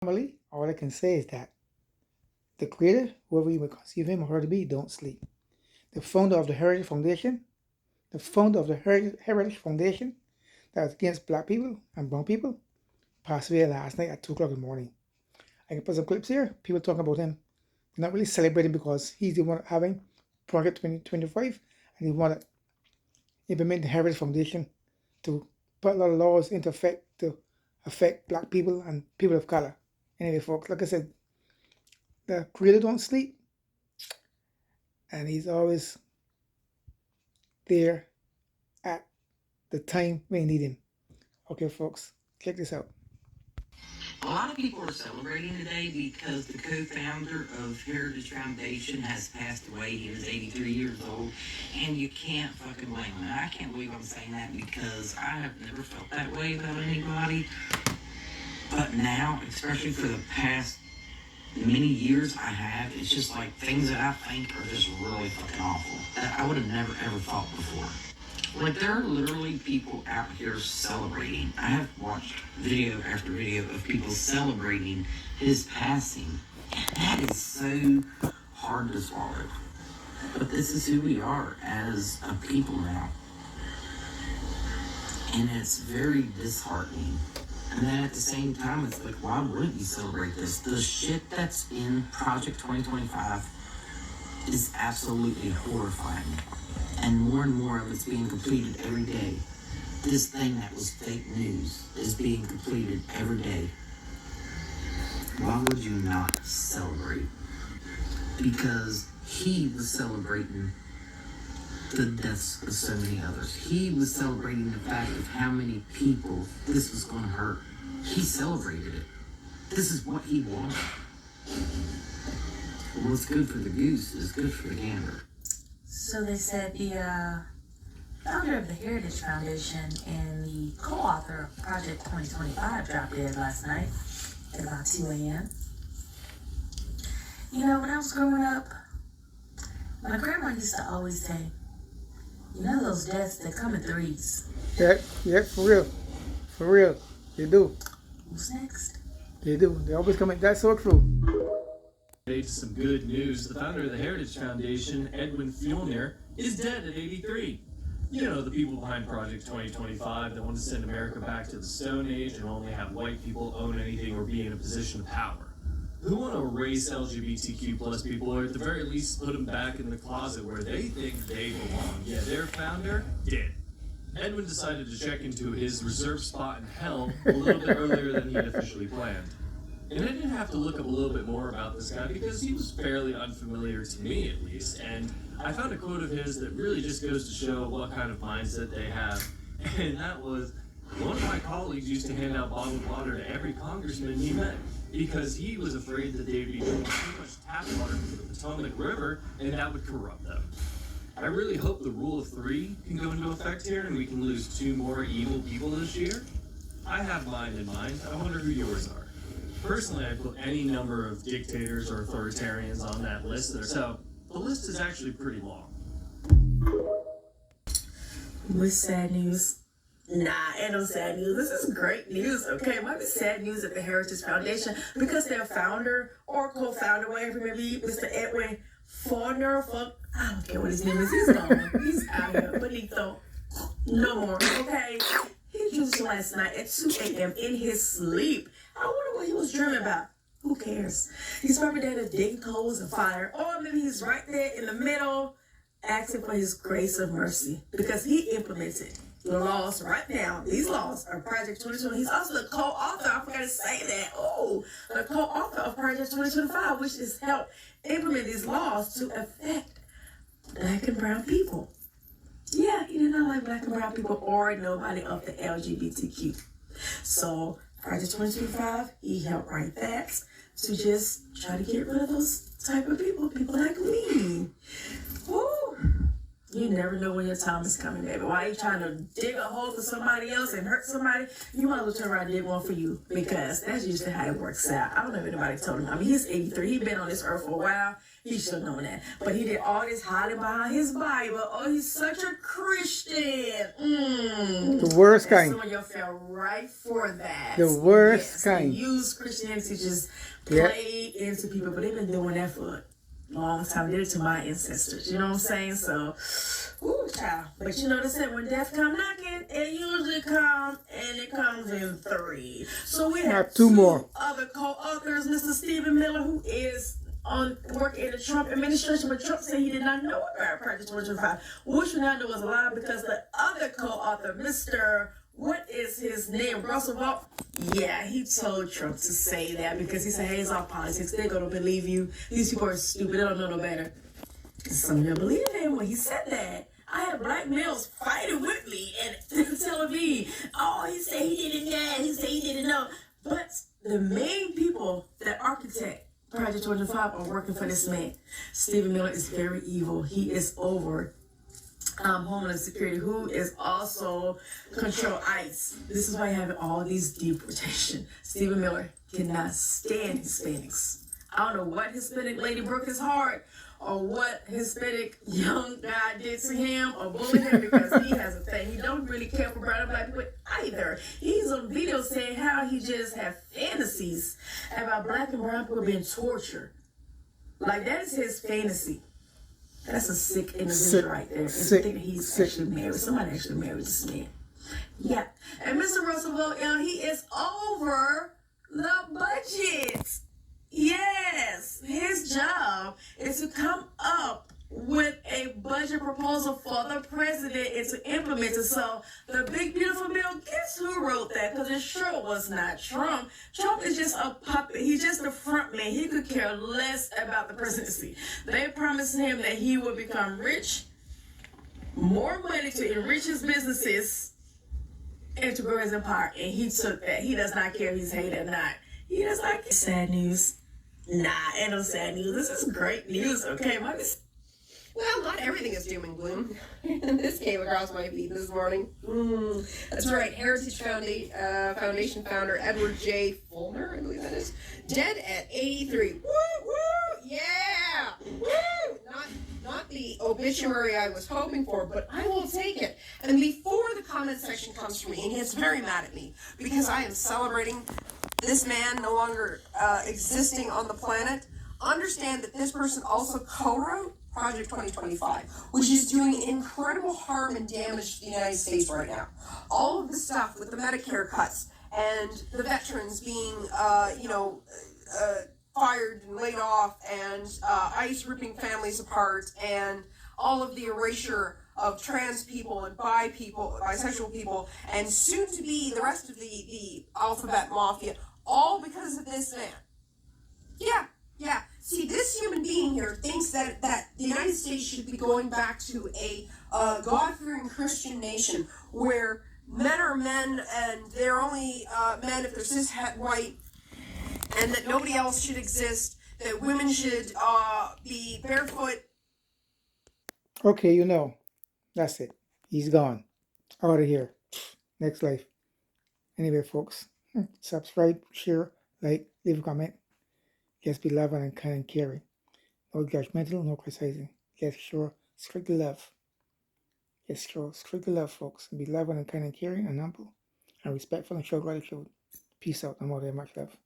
Normally, all I can say is that the creator, whoever you may conceive him or her to be, don't sleep. The founder of the Heritage Foundation, Heritage Foundation that was against black people and brown people, passed away last night at 2 o'clock in the morning. I can put some clips here, people talking about him. They're not really celebrating because he's the one having Project 2025 and he wanted to implement the Heritage Foundation to put a lot of laws into effect to affect black people and people of color. Anyway, folks, like I said, the creator don't sleep and he's always there at the time when you need him. Okay, folks, check this out. A lot of people are celebrating today because the co-founder of Heritage Foundation has passed away. He was 83 years old, and you can't fucking blame him. I can't believe I'm saying that because I have never felt that way about anybody. But now, especially for the past many years I have, it's just like things that I think are just really fucking awful that I would have never ever thought before. Like, there are literally people out here celebrating. I have watched video after video of people celebrating his passing. And that is so hard to swallow. But this is who we are as a people now. And it's very disheartening. And then at the same time, it's like, why wouldn't you celebrate this? The shit that's in Project 2025 is absolutely horrifying. And more of it's being completed every day. This thing that was fake news is being completed every day. Why would you not celebrate? Because he was celebrating the deaths of so many others. He was celebrating the fact of how many people this was going to hurt. He celebrated it. This is what he wanted. What's good for the goose is good for the gander. So they said the founder of the Heritage Foundation and the co-author of Project 2025 dropped dead last night at about 2 a.m. You know, when I was growing up, my grandma used to always say, you know those deaths that come in threes. Yeah, for real. For real. They do. Who's next? They do. They always come in. That's so true. To some good news. The founder of the Heritage Foundation, Edwin Fjellner, is dead at 83. You know, the people behind Project 2025 that want to send America back to the Stone Age and only have white people own anything or be in a position of power. Who want to erase LGBTQ plus people, or at the very least put them back in the closet where they think they belong. Yeah, their founder did. Edwin decided to check into his reserved spot in hell a little bit earlier than he had officially planned. And I did have to look up a little bit more about this guy because he was fairly unfamiliar to me, at least. And I found a quote of his that really just goes to show what kind of mindset they have. And that was, one of my colleagues used to hand out bottled water to every congressman he met because he was afraid that they'd be drinking too much tap water from the Potomac River and that would corrupt them. I really hope the rule of three can go into effect here and we can lose 2 more evil people this year. I have mine in mind. I wonder who yours are. Personally, I'd put any number of dictators or authoritarians on that list there. So, the list is actually pretty long. With sad news. Nah, ain't no sad news. This is great news, okay? It might be sad news at the Heritage Foundation because their founder or co-founder, whatever it may be, Mr. Edwin Fjellner, I don't care what his name is. He's gone. He's out of here. Benito. No more, okay? He just last night at 2 a.m. in his sleep. I wonder what he was dreaming about. Who cares? He's probably there to dig holes and fire. Or maybe he's right there in the middle asking for his grace of mercy because he implemented the laws right now. These laws are Project 2020. He's also the co-author. I forgot to say that. Oh, the co-author of Project 2025, which has helped implement these laws to affect black and brown people. Yeah, he did not like black and brown people or nobody of the LGBTQ. So Project 2025, he helped write that to just try to get rid of those type of people like me. Woo! You never know when your time is coming, baby. Why are you trying to dig a hole for somebody else and hurt somebody? You might as well turn around and dig one for you, because that's usually how it works out. I don't know if anybody told him. I mean, he's 83. He's been on this earth for a while. He should have known that. But he did all this hiding behind his Bible. Oh, he's such a Christian. The worst kind. Some of y'all fell right for that. The worst They kind. use Christianity to just play into people, but they've been doing that for a long time. They did it to my ancestors. You know what I'm saying? So, ooh, child. But you know, they said when death come knocking, it usually comes, and it comes in 3. So we have two more other co-authors, Mr. Stephen Miller, who is on work in the Trump administration, but Trump said he did not know about Project 2025, which we now know was a lie, because the other co-author, Mr. What is his name? Russell Vaught? Yeah, he told Trump to say that, because he said, hey, it's all politics. They're going to believe you. These people are stupid. They don't know no better. Some of them believe him when he said that. I had black males fighting with me and telling me, oh, he said he didn't know. He said he didn't know. But the main people that architect Project 25 are working for this man. Stephen Miller is very evil. He is over Homeland Security, who is also control ICE. This is why you have all these deportation. Stephen Miller cannot stand Hispanics. I don't know what Hispanic lady broke his heart, or what Hispanic young guy did to him or bullied him, because he has a thing. He don't really care for brown and black people either. He's on video saying how he just have fantasies about black and brown people being tortured. Like, that is his fantasy. That's a sick individual right there. And to think that he's actually married. Somebody actually married this man. Yeah. And Mr. Roosevelt, he is over the budget. Yes. His job is to come up with a budget proposal for the president and to implement it. So the big beautiful bill, guess who wrote that? Because it sure was not Trump. Trump is just a puppet. He's just a front man. He could care less about the presidency. They promised him that he would become rich, more money to enrich his businesses, and to grow his empire. And he took that. He does not care if he's hated or not. He does not care. Sad news. Nah, ain't no sad news. This is great news, okay? Well, not everything is doom and gloom. This came across my feed this morning. That's right. Heritage Foundation founder Edward J. Fulmer, I believe that is, dead at 83. Woo, woo, yeah, woo. Not the obituary I was hoping for, but I will take it. And before the comment section comes from me and gets very mad at me because I am celebrating this man no longer existing on the planet, understand that this person also co-wrote Project 2025, which is doing incredible harm and damage to the United States right now. All of the stuff with the Medicare cuts and the veterans being, fired and laid off, and ICE ripping families apart, and all of the erasure of trans people and bisexual people, and soon to be the rest of the alphabet mafia, all because of this man. Yeah. See, this human being here thinks that the United States should be going back to a God-fearing Christian nation where men are men and they're only men if they're cis-het white, and that nobody else should exist, that women should be barefoot. Okay, that's it. He's gone. Out of here. Next life. Anyway, folks, subscribe, share, like, leave a comment. Just be loving and kind and caring. No judgmental, no criticizing. Just show strictly love. Just show strictly love, folks. And be loving and kind and caring and humble and respectful and show gratitude. Peace out. I'm out there. Much love.